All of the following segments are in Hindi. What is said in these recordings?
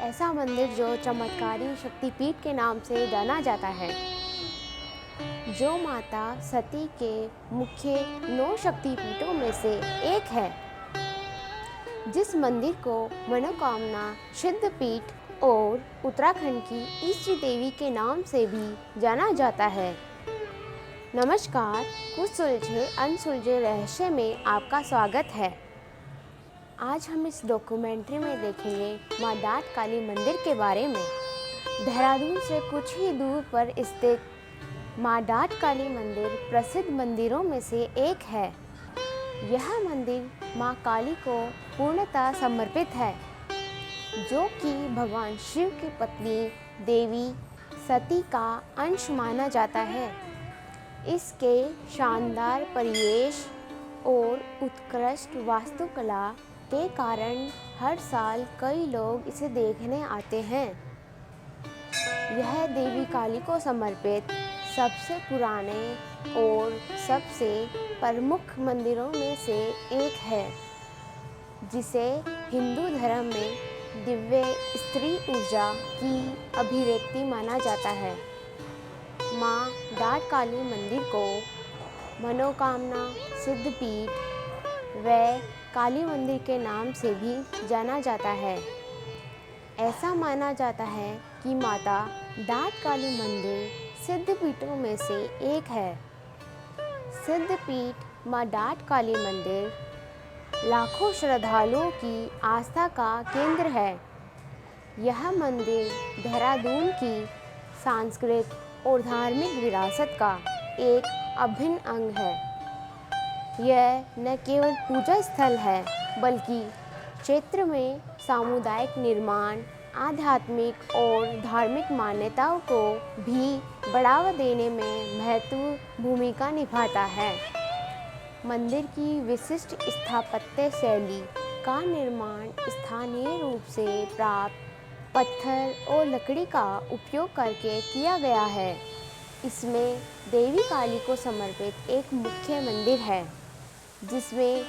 ऐसा मंदिर जो चमत्कारी शक्तिपीठ के नाम से जाना जाता है, जो माता सती के मुख्य 9 शक्तिपीठों में से एक है। जिस मंदिर को मनोकामना सिद्धपीठ और उत्तराखंड की इष्ट देवी के नाम से भी जाना जाता है। नमस्कार, कुछ सुलझे अनसुलझे रहस्य में आपका स्वागत है। आज हम इस डॉक्यूमेंट्री में देखेंगे माँ डाट काली मंदिर के बारे में। देहरादून से कुछ ही दूर पर स्थित माँ डाट काली मंदिर प्रसिद्ध मंदिरों में से एक है। यह मंदिर माँ काली को पूर्णतः समर्पित है, जो कि भगवान शिव की पत्नी देवी सती का अंश माना जाता है। इसके शानदार परिवेश और उत्कृष्ट वास्तुकला के कारण हर साल कई लोग इसे देखने आते हैं। यह देवी काली को समर्पित सबसे पुराने और सबसे प्रमुख मंदिरों में से एक है, जिसे हिंदू धर्म में दिव्य स्त्री ऊर्जा की अभिव्यक्ति माना जाता है। माँ डाट काली मंदिर को मनोकामना सिद्धपीठ व काली मंदिर के नाम से भी जाना जाता है। ऐसा माना जाता है कि माता डाट काली मंदिर सिद्धपीठों में से एक है। सिद्धपीठ माँ डाट काली मंदिर लाखों श्रद्धालुओं की आस्था का केंद्र है। यह मंदिर देहरादून की सांस्कृतिक और धार्मिक विरासत का एक अभिन्न अंग है। यह न केवल पूजा स्थल है, बल्कि क्षेत्र में सामुदायिक निर्माण, आध्यात्मिक और धार्मिक मान्यताओं को भी बढ़ावा देने में महत्वपूर्ण भूमिका निभाता है। मंदिर की विशिष्ट स्थापत्य शैली का निर्माण स्थानीय रूप से प्राप्त पत्थर और लकड़ी का उपयोग करके किया गया है। इसमें देवी काली को समर्पित एक मुख्य मंदिर है, जिसमें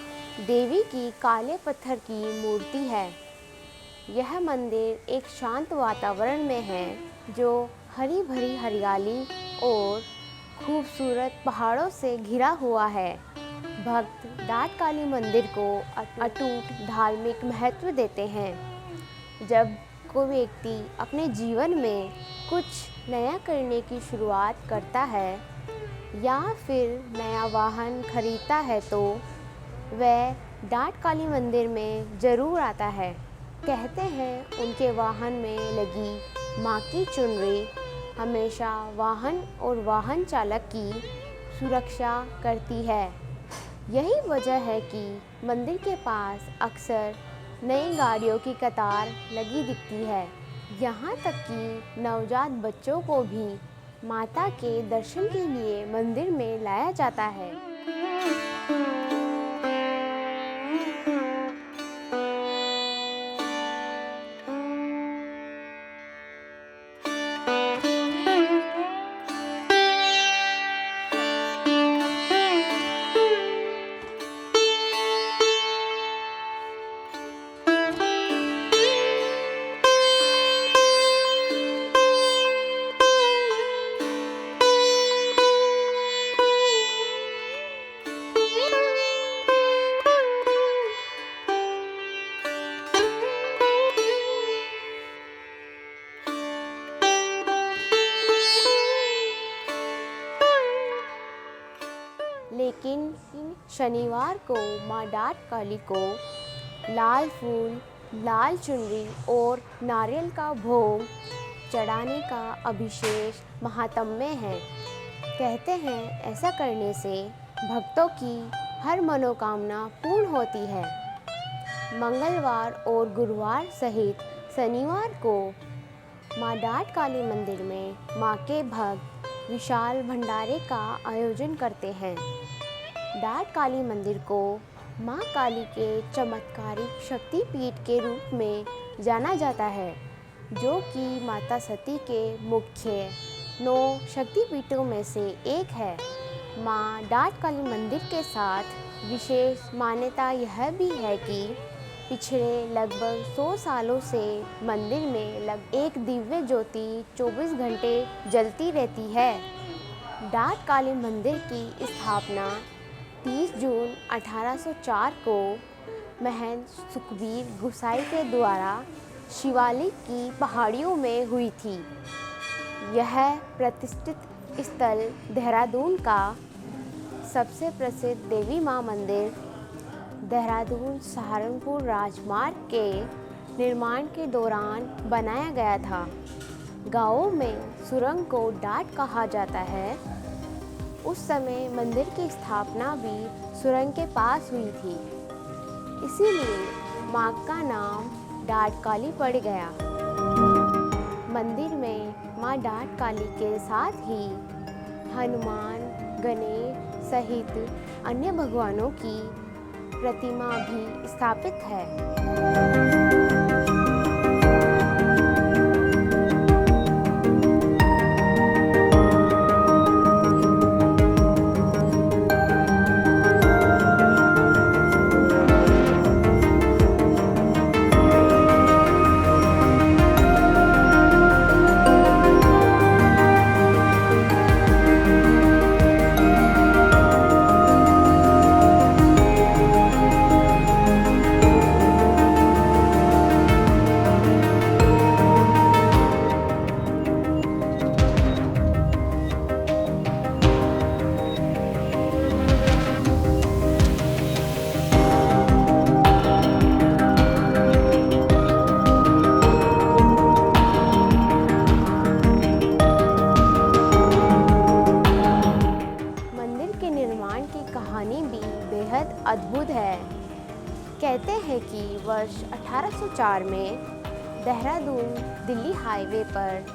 देवी की काले पत्थर की मूर्ति है। यह मंदिर एक शांत वातावरण में है, जो हरी भरी हरियाली और खूबसूरत पहाड़ों से घिरा हुआ है। भक्त डाट काली मंदिर को अटूट धार्मिक महत्व देते हैं। जब कोई व्यक्ति अपने जीवन में कुछ नया करने की शुरुआत करता है या फिर नया वाहन खरीदता है, तो वह डाट काली मंदिर में ज़रूर आता है। कहते हैं उनके वाहन में लगी माँ की चुनरी हमेशा वाहन और वाहन चालक की सुरक्षा करती है। यही वजह है कि मंदिर के पास अक्सर नई गाड़ियों की कतार लगी दिखती है। यहाँ तक कि नवजात बच्चों को भी माता के दर्शन के लिए मंदिर में लाया जाता है। लेकिन शनिवार को माँ डाट काली को लाल फूल, लाल चुनरी और नारियल का भोग चढ़ाने का अभिशेष महात्म्य है। कहते हैं ऐसा करने से भक्तों की हर मनोकामना पूर्ण होती है। मंगलवार और गुरुवार सहित शनिवार को माँ डाट काली मंदिर में माँ के भक्त विशाल भंडारे का आयोजन करते हैं। डाट काली मंदिर को माँ काली के चमत्कारिक शक्तिपीठ के रूप में जाना जाता है, जो कि माता सती के मुख्य 9 शक्तिपीठों में से एक है। माँ डाट काली मंदिर के साथ विशेष मान्यता यह भी है कि पिछले लगभग 100 सालों से मंदिर में एक दिव्य ज्योति 24 घंटे जलती रहती है। डाट काली मंदिर की स्थापना 30 जून 1804 को महंत सुखबीर गुसाई के द्वारा शिवालिक की पहाड़ियों में हुई थी। यह प्रतिष्ठित स्थल देहरादून का सबसे प्रसिद्ध देवी मां मंदिर देहरादून सहारनपुर राजमार्ग के निर्माण के दौरान बनाया गया था। गाँवों में सुरंग को डाट कहा जाता है। उस समय मंदिर की स्थापना भी सुरंग के पास हुई थी, इसीलिए मां का नाम डाट काली पड़ गया। मंदिर में मां डाट काली के साथ ही हनुमान, गणेश सहित अन्य भगवानों की प्रतिमा भी स्थापित है। अद्भुत है। कहते हैं कि वर्ष 1804 में देहरादून दिल्ली हाईवे पर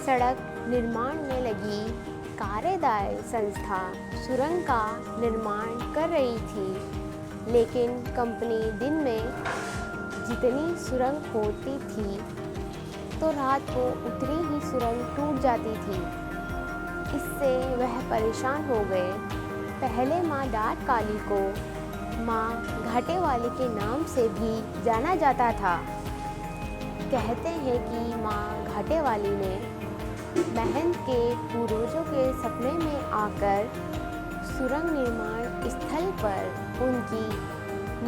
सड़क निर्माण में लगी कार्यदायी संस्था सुरंग का निर्माण कर रही थी, लेकिन कंपनी दिन में जितनी सुरंग खोदती थी तो रात को उतनी ही सुरंग टूट जाती थी। इससे वह परेशान हो गए। पहले मां डाट काली को मां घाटे वाली के नाम से भी जाना जाता था। कहते हैं कि मां घाटे वाली ने महंत के पूर्वजों के सपने में आकर सुरंग निर्माण स्थल पर उनकी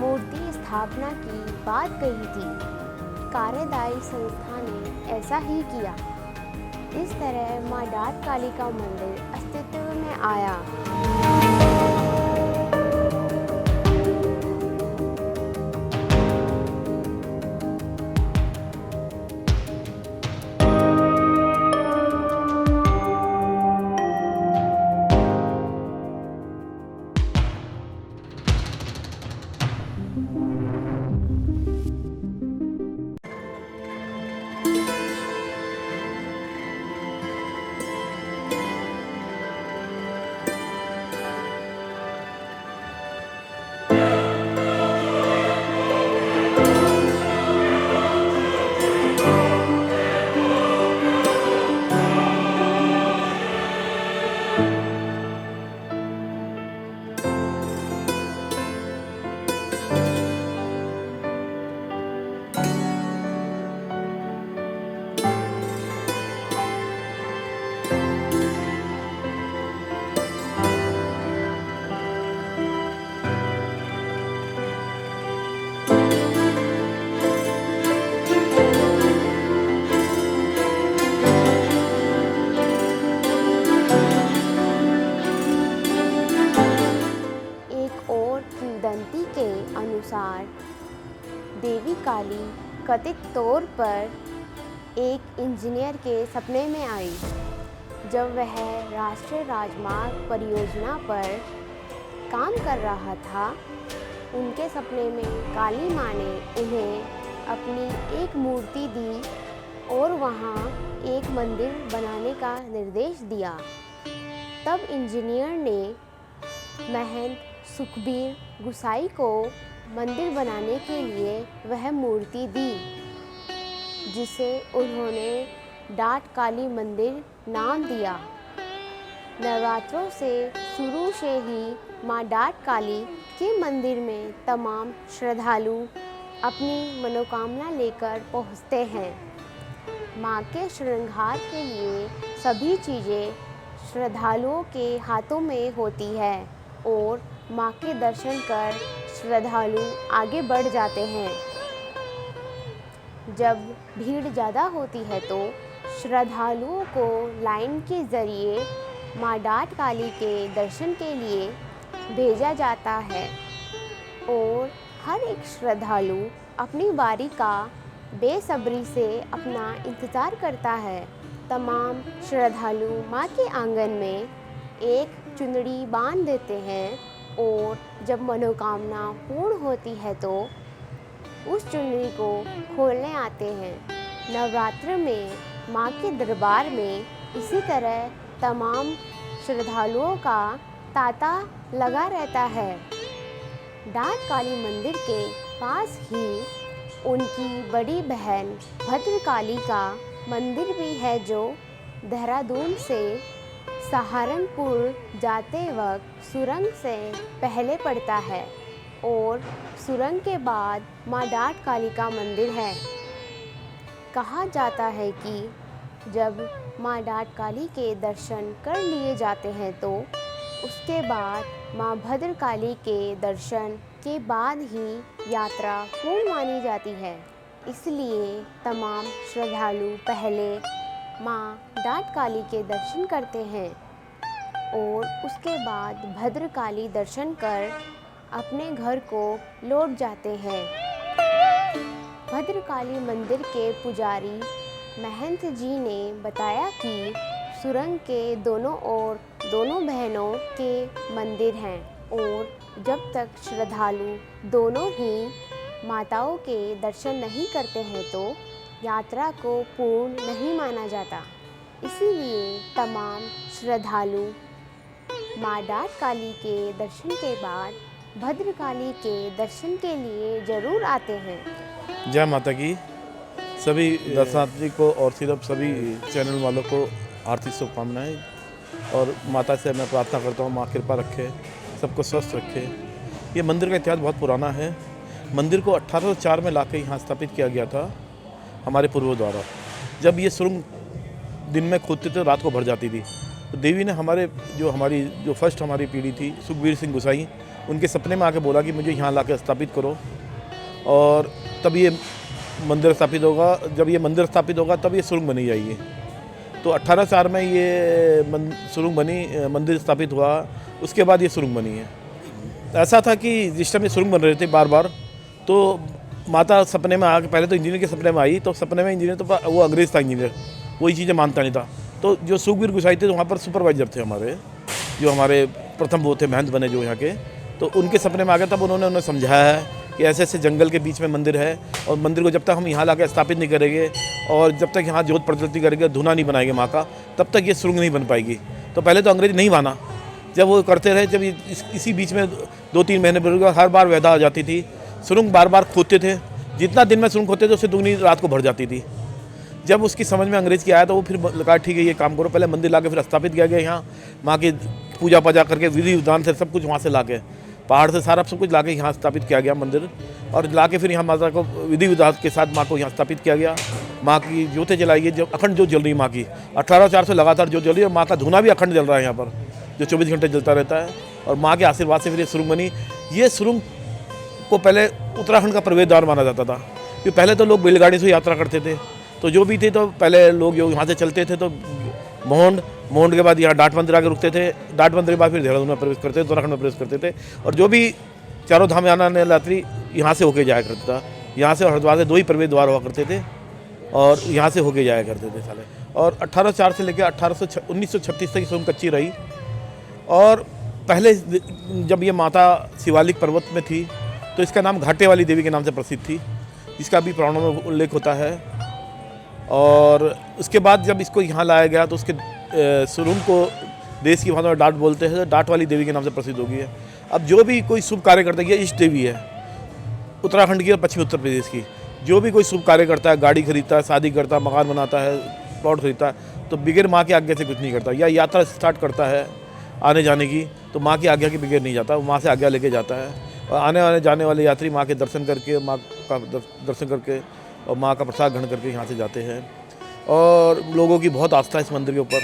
मूर्ति स्थापना की बात कही थी। कार्यदायी संस्था ने ऐसा ही किया। इस तरह मां डाट काली का मंदिर अस्तित्व में आया। अनुसार देवी काली कथित तौर पर एक इंजीनियर के सपने में आई। जब वह राष्ट्रीय राजमार्ग परियोजना पर काम कर रहा था, उनके सपने में काली माँ ने उन्हें अपनी एक मूर्ति दी और वहाँ एक मंदिर बनाने का निर्देश दिया। तब इंजीनियर ने महंत सुखबीर गुसाई को मंदिर बनाने के लिए वह मूर्ति दी, जिसे उन्होंने डाट काली मंदिर नाम दिया। नवरात्रों से शुरू से ही मां डाट काली के मंदिर में तमाम श्रद्धालु अपनी मनोकामना लेकर पहुँचते हैं। माँ के श्रृंगार के लिए सभी चीज़ें श्रद्धालुओं के हाथों में होती है और माँ के दर्शन कर श्रद्धालु आगे बढ़ जाते हैं। जब भीड़ ज़्यादा होती है तो श्रद्धालुओं को लाइन के ज़रिए माँ डाट काली के दर्शन के लिए भेजा जाता है और हर एक श्रद्धालु अपनी बारी का बेसब्री से अपना इंतज़ार करता है। तमाम श्रद्धालु माँ के आंगन में एक चुनरी बांध देते हैं और जब मनोकामना पूर्ण होती है तो उस चुनरी को खोलने आते हैं। नवरात्र में माँ के दरबार में इसी तरह तमाम श्रद्धालुओं का तांता लगा रहता है। डाट काली मंदिर के पास ही उनकी बड़ी बहन भद्रकाली का मंदिर भी है, जो देहरादून से सहारनपुर जाते वक्त सुरंग से पहले पड़ता है और सुरंग के बाद माँ डाट काली का मंदिर है। कहा जाता है कि जब माँ डाट काली के दर्शन कर लिए जाते हैं तो उसके बाद माँ भद्रकाली के दर्शन के बाद ही यात्रा पूर्ण मानी जाती है। इसलिए तमाम श्रद्धालु पहले माँ डाट काली के दर्शन करते हैं और उसके बाद भद्रकाली दर्शन कर अपने घर को लौट जाते हैं। भद्रकाली मंदिर के पुजारी महंत जी ने बताया कि सुरंग के दोनों ओर दोनों बहनों के मंदिर हैं और जब तक श्रद्धालु दोनों ही माताओं के दर्शन नहीं करते हैं तो यात्रा को पूर्ण नहीं माना जाता। इसीलिए तमाम श्रद्धालु माँ डाट काली के दर्शन के बाद भद्रकाली के दर्शन के लिए ज़रूर आते हैं। जय माता की। सभी दर्शनार्थी को और सिर्फ सभी चैनल वालों को आर्थिक शुभकामनाएँ और माता से मैं प्रार्थना करता हूँ, माँ कृपा रखे, सबको स्वस्थ रखे। ये मंदिर का इतिहास बहुत पुराना है। मंदिर को 1804 में लाके यहाँ स्थापित किया गया था हमारे पूर्वजों द्वारा। जब ये सुरंग दिन में खोदते थे, रात को भर जाती थी, तो देवी ने हमारी फर्स्ट हमारी पीढ़ी थी सुखबीर सिंह गुसाई, उनके सपने में आके बोला कि मुझे यहाँ लाके स्थापित करो और तब ये मंदिर स्थापित होगा। जब ये मंदिर स्थापित होगा तब ये सुरंग बनी जाएगी। तो 1804 में ये सुरंग बनी, मंदिर स्थापित हुआ, उसके बाद ये सुरंग बनी है। ऐसा था कि जिस टाइम ये सुरंग बन रहे थे बार बार, तो माता सपने में आके, पहले तो इंजीनियर के सपने में आई, तो सपने में इंजीनियर, तो वो अंग्रेज़ था इंजीनियर, वही चीज़ें मानता नहीं था। तो जो सुखबीर गुसाई थे, तो वहाँ पर सुपरवाइजर थे हमारे, जो हमारे प्रथम वो थे महंत बने जो यहाँ के, तो उनके सपने में आ गया। तब उन्होंने उन्हें समझाया है कि ऐसे ऐसे जंगल के बीच में मंदिर है और मंदिर को जब तक हम यहाँ लाकर स्थापित नहीं करेंगे और जब तक यहाँ जोत प्रज्वलित करेंगे, धुना नहीं बनाएंगे माँ का, तब तक ये सुरंग नहीं बन पाएगी। तो पहले तो अंग्रेज नहीं माना, जब वो करते रहे, जब इसी बीच में 2-3 महीने हर बार वैदा आ जाती थी, सुरंग बार बार खोदते थे, जितना दिन में सुरंग खोदते थे उससे दुगनी रात को भर जाती थी। जब उसकी समझ में अंग्रेज़ की आया तो वो फिर कहा ठीक है ये काम करो, पहले मंदिर ला के फिर स्थापित किया गया यहाँ, माँ की पूजा पाजा करके विधि विधान से सब कुछ वहाँ से ला के, पहाड़ से सारा सब कुछ ला के यहाँ स्थापित किया गया मंदिर, और ला के फिर यहाँ माता को विधि विधान के साथ माँ को यहाँ स्थापित किया गया। माँ की ज्योतें जलाई गई, जो अखंड ज्योत जल रही माँ की 1804 से लगातार ज्योत जल रही है, और माँ का धुना भी अखंड जल रहा है यहाँ पर, जो 24 घंटे जलता रहता है। और माँ के आशीर्वाद से फिर ये सुरंग बनी। ये सुरंग को पहले उत्तराखंड का प्रवेश द्वार माना जाता था, क्योंकि पहले तो लोग बैलगाड़ी से यात्रा करते थे, तो जो भी थे तो पहले लोग जो यहाँ से चलते थे तो मोहंड के बाद यहाँ डाट मंदिर आके रुकते थे, डाट मंदिर के बाद फिर देहरादून में प्रवेश करते थे, उत्तराखंड में प्रवेश करते थे, और जो भी चारों धाम आने यात्री यहाँ से होके जाया करता था। यहाँ से और हरिद्वार से 2 ही प्रवेश द्वार हुआ करते थे और यहाँ से होके जाया करते थे साले। और 1804 से लेकर 1936 तक सुरंग कच्ची रही। और पहले जब ये माता शिवालिक पर्वत में थी तो इसका नाम घाटे वाली देवी के नाम से प्रसिद्ध थी, इसका भी पुराणों में उल्लेख होता है। और उसके बाद जब इसको यहाँ लाया गया तो उसके सुरंग को देश की भाषा में डाट बोलते हैं, तो डाट वाली देवी के नाम से प्रसिद्ध हो गई है। अब जो भी कोई शुभ कार्य करता है, ये इष्ट देवी है उत्तराखंड की और पश्चिमी उत्तर प्रदेश की, जो भी कोई शुभ कार्य करता है, गाड़ी खरीदता है, शादी करता है, मकान बनाता है, प्लॉट खरीदता है, तो बगैर माँ के आज्ञा से कुछ नहीं करता। या यात्रा स्टार्ट करता है आने जाने की, तो माँ की आज्ञा के बगैर नहीं जाता, वो माँ से आज्ञा लेके जाता है। और आने वाले जाने वाले यात्री माँ के दर्शन करके, माँ का दर्शन करके और माँ का प्रसाद ग्रहण करके यहाँ से जाते हैं। और लोगों की बहुत आस्था है इस मंदिर के ऊपर,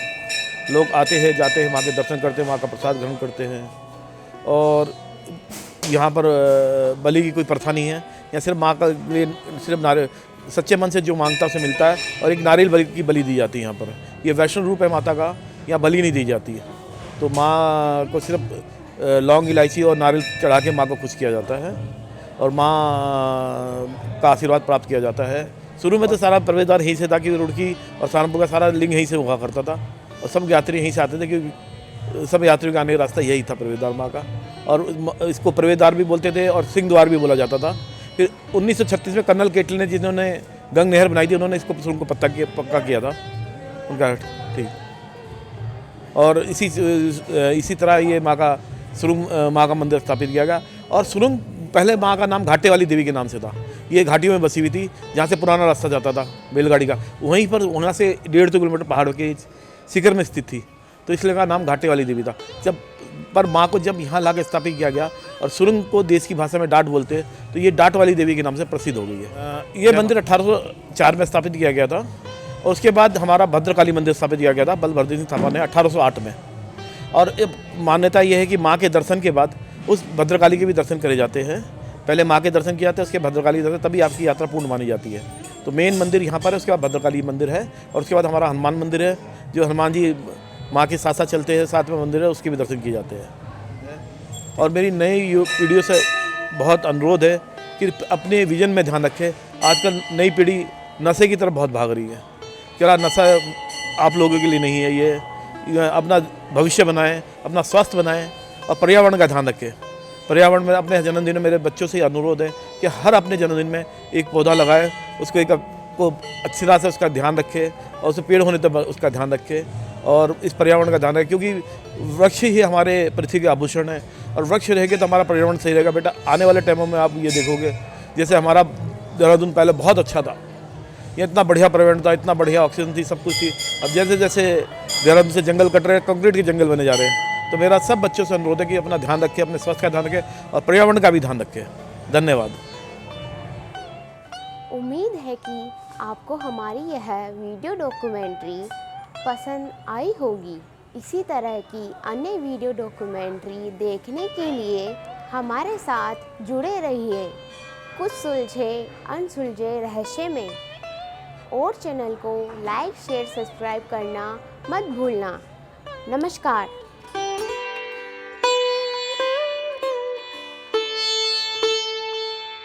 लोग आते हैं जाते हैं, माँ के दर्शन करते हैं, माँ का प्रसाद ग्रहण करते हैं। और यहाँ पर बलि की कोई प्रथा नहीं है, यहाँ सिर्फ माँ का लिए सिर्फ नारियल सच्चे मन से जो मांगता है उसे मिलता है, और एक नारियल बलि की बलि दी जाती है। यहाँ पर ये वैष्णव रूप है माता का, यहाँ बलि नहीं दी जाती है। तो माँ को सिर्फ लौंग इलायची और नारियल चढ़ा के माँ को खुश किया जाता है और माँ का आशीर्वाद प्राप्त किया जाता है। शुरू में तो सारा प्रवेश द्वार यहीं से था कि रुड़की और सहारनपुर का सारा लिंग यहीं से हुआ करता था और सब यात्री यहीं से आते थे, क्योंकि सब यात्रियों का आने का रास्ता यही था प्रवेश द्वार माँ का। और इसको प्रवेश द्वार भी बोलते थे और सिंह द्वार भी बोला जाता था। फिर 1936 में कर्नल केटल ने, जिन्होंने गंग नहर बनाई थी, उन्होंने इसको सुरंग को पक्का किया था उनका। ठीक। और इसी तरह ये माँ का सुरंग, माँ का मंदिर स्थापित किया गया। और सुरंग पहले माँ का नाम घाटे वाली देवी के नाम से था। ये घाटियों में बसी हुई थी, जहाँ से पुराना रास्ता जाता था बैलगाड़ी का, वहीं पर वहाँ से 1.5 किलोमीटर पहाड़ के शिखर में स्थित थी, तो इसलिए का नाम घाटे वाली देवी था। पर माँ को जब यहाँ लाके स्थापित किया गया, और सुरंग को देश की भाषा में डाट बोलते हैं, तो ये डाट वाली देवी के नाम से प्रसिद्ध हो गई है। ये मंदिर 1804 में स्थापित किया गया था, और उसके बाद हमारा भद्रकाली मंदिर स्थापित किया गया था बलभद्र सिंह थापा ने 1808 में। और मान्यता ये है कि माँ के दर्शन के बाद उस भद्रकाली के भी दर्शन करे जाते हैं। पहले माँ के दर्शन किए जाते हैं, उसके भद्रकाली दर्शन, तभी आपकी यात्रा पूर्ण मानी जाती है। तो मेन मंदिर यहाँ पर है, उसके बाद भद्रकाली मंदिर है, और उसके बाद हमारा हनुमान मंदिर है, जो हनुमान जी माँ के साथ साथ चलते हैं, साथ में मंदिर है, उसके भी दर्शन किए जाते हैं। और मेरी नई पीढ़ियों से बहुत अनुरोध है कि अपने विजन में ध्यान रखें। आजकल नई पीढ़ी नशे की तरफ बहुत भाग रही है। क्या नशा आप लोगों के लिए नहीं है, ये अपना भविष्य बनाएं, अपना स्वास्थ्य बनाएं और पर्यावरण का ध्यान रखें। पर्यावरण में अपने जन्मदिन में मेरे बच्चों से अनुरोध है कि हर अपने जन्मदिन में एक पौधा लगाएं, उसको को अच्छी तरह से उसका ध्यान रखें, और उसे पेड़ होने तक उसका ध्यान रखें, और इस पर्यावरण का ध्यान रखें, क्योंकि वृक्ष ही हमारे पृथ्वी के आभूषण है, और वृक्ष रहेंगे तो हमारा पर्यावरण सही रहेगा। बेटा, आने वाले टाइमों में आप ये देखोगे, जैसे हमारा देहरादून पहले बहुत अच्छा था, ये इतना बढ़िया पर्यावरण था, इतना बढ़िया ऑक्सीजन थी, सब कुछ थी। अब जैसे जैसे देहरादून से जंगल कट रहे हैं, कंक्रीट के जंगल बने जा रहे हैं। तो मेरा सब बच्चों से अनुरोध है कि अपना ध्यान रखें, अपने स्वास्थ्य का ध्यान रखें और पर्यावरण का भी ध्यान रखें। धन्यवाद। उम्मीद है कि आपको हमारी यह वीडियो डॉक्यूमेंट्री पसंद आई होगी। इसी तरह की अन्य वीडियो डॉक्यूमेंट्री देखने के लिए हमारे साथ जुड़े रहिए कुछ सुलझे अनसुलझे रहस्य में। और चैनल को लाइक शेयर सब्सक्राइब करना मत भूलना। नमस्कार।